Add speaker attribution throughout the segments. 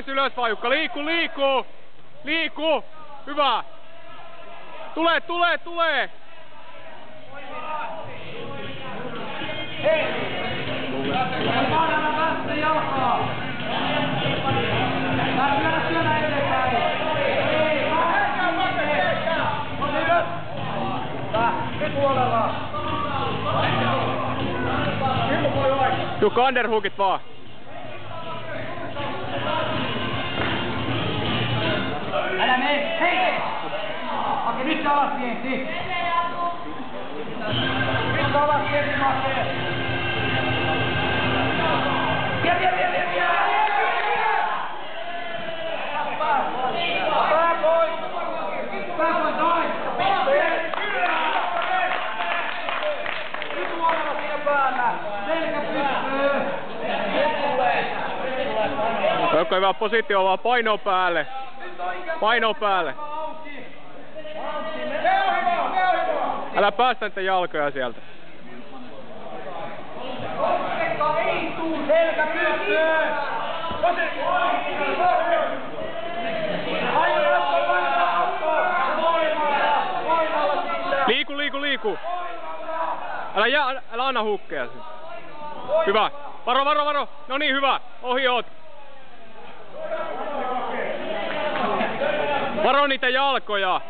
Speaker 1: Ylös vaan Jukka, liikkuu! Hyvä! Tulee! Jukka, underhookit vaan!
Speaker 2: Älä mene! Hei! Okei, nyt alas vienti! Nyt alas vienti, Make! Vie! Pää pois! Noin! Nyt huolella siinä päällä! Selkä pystyy!
Speaker 1: Jukka, hyvä positio, vaan paino päälle! Älä päästä niitä jalkoja sieltä.
Speaker 2: Selkä pystyy!
Speaker 1: Liiku! Älä anna hukkeja sen. Hyvä! Varo! No niin, hyvä! Ohi oot! Varo niitä jalkoja!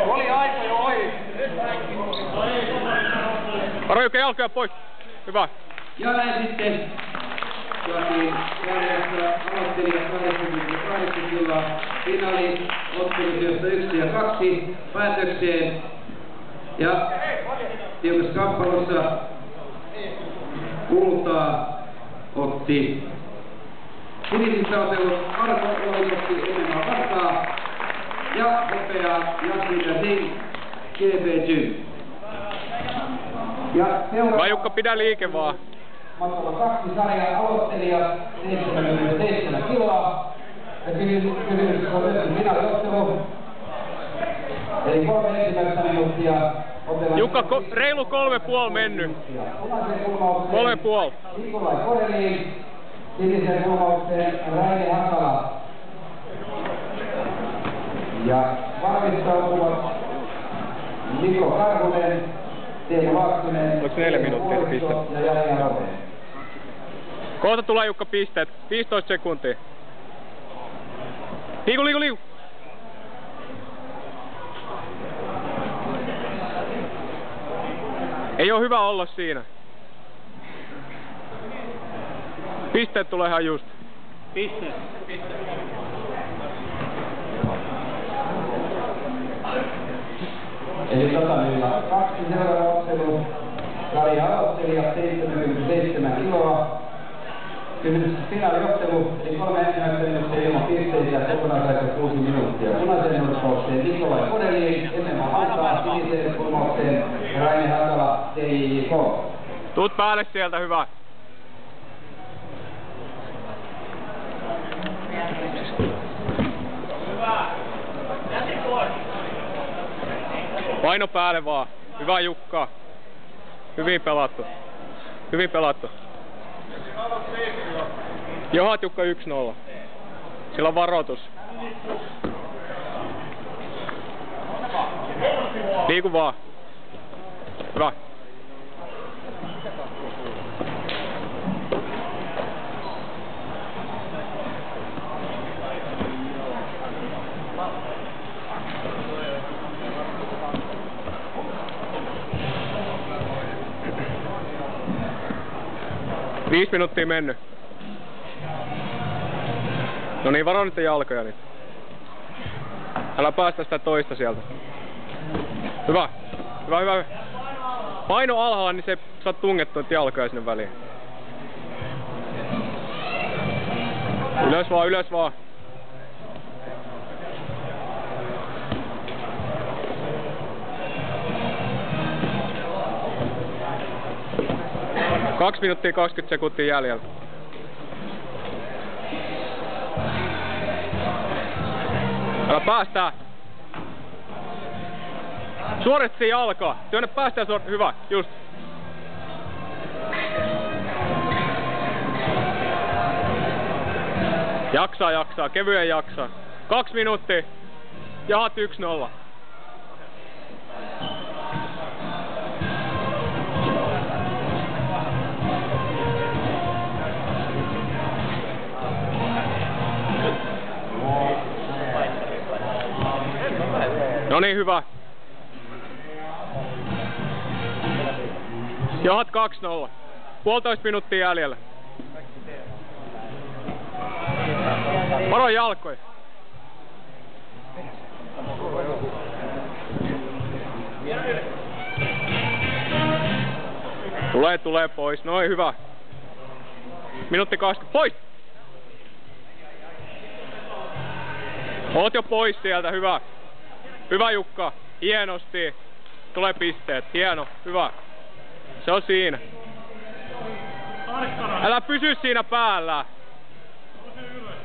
Speaker 2: Oli aika jo ohi.
Speaker 1: Varo Jukka jalkoja pois! Hyvä!
Speaker 3: Ja näin sitten järjestää aloittelijat 88 kiloa finaali ottelutyöstä 1 ja 2 päätökseen. Ja tiukassa kamppailussa kultaa otti sinisissä otellut Arko Olototti enemmän vastaan ja hopea Jasmina Singh GB Gym.
Speaker 1: Vai Jukka, pidä liike vaan.
Speaker 3: Matkalla 2 sarjan aloittelijat 77 kiloa. Ja kysymys on nyt finaaliottelu. Eli 3 ensimmäistä minuuttia.
Speaker 1: Jukka, reilu 3,5 mennyt. 3,5.
Speaker 3: Nikolai Koreliin. Sinisen kulmaukseen Raine Hakala. Ja valmistautuvat Niko Karhunen, Teemu Laaksonen,
Speaker 1: oliko 4 minuuttia piste?
Speaker 3: Ja Jani Arvonen.
Speaker 1: Kohta tulee Jukka pisteet. 15 sekuntia. Liiku! Ei oo hyvä olla siinä. Pisteet tulee ihan just.
Speaker 2: Pisteet.
Speaker 3: Eli tasaisilla 2 seuraava ottelu. Sarjan aloittelijat 77 kiloa. Kysymys finaaliottelu, eli 3 ensimmäistä minuuttia ilman pisteitä, kokonaisaika 6 minuuttia. Punaiseen nurkkaukseen Nikolai Kodeliin, enemmän antaa siniseen kulmaukseen Raine Hakala, TIK.
Speaker 1: Tuut päälle sieltä, hyvä. Paino päälle vaan. Hyvä Jukka. Hyvin pelattu. Johat Jukka 1-0. Sillä on varoitus. Liiku vaan. Hyvä. 5 minuuttia mennyt. No niin, varo nyt jalkoja nyt. Älä päästä sitä toista sieltä. Hyvä. Hyvä, hyvä. Paino alhaalla, niin se saat tungettua jalkoja sinne väliin. Ylös vaan, ylös vaan. – 2 minuuttia 20 sekuntia jäljellä. Älä päästää. Suoritsi jalkaa. Työnnä päästää suorittaa. Hyvä, just. Jaksaa, jaksaa. Kevyen jaksaa. 2 minuuttia. Jahat 1-0. No niin, hyvä. Jahat 2-0. 1,5 minuuttia jäljellä. Varo jalkoja. Tulee pois. Noin, hyvä. Minuutti 20. Pois! Oot jo pois sieltä, hyvä. Hyvä Jukka, hienosti. Tulee pisteet, hieno, hyvä. Se on siinä. Älä pysy siinä päällä.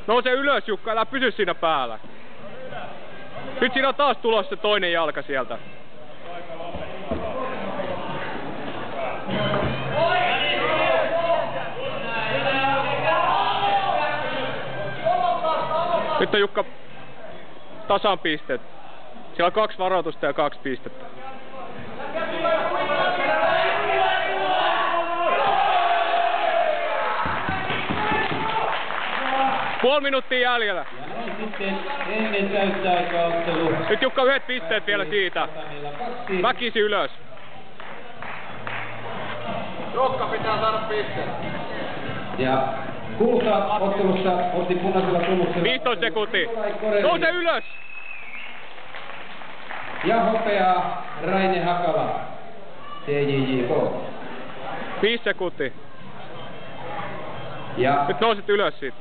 Speaker 1: Nouse ylös Jukka, älä pysy siinä päällä. Nyt siinä on taas tulossa se toinen jalka sieltä. Nyt on Jukka tasan pisteet. Siellä on 2 varoitusta ja 2 pistettä. Puoli minuuttia jäljellä.
Speaker 3: Ja näin sitten ennen täyttä-aikaottelu.
Speaker 1: Nyt Jukka 1 pisteet vielä siitä. Väkisi ylös.
Speaker 2: Jukka pitää saada pisteet.
Speaker 3: Ja kulta-ottelussa otti punaisella tunnuksella
Speaker 1: 15 sekuntia. Nouse ylös!
Speaker 3: Ja hopeaa Raine Hakala. TJJK.
Speaker 1: 5 sekuntia.
Speaker 3: Ja
Speaker 1: Nyt nousit ylös siitä.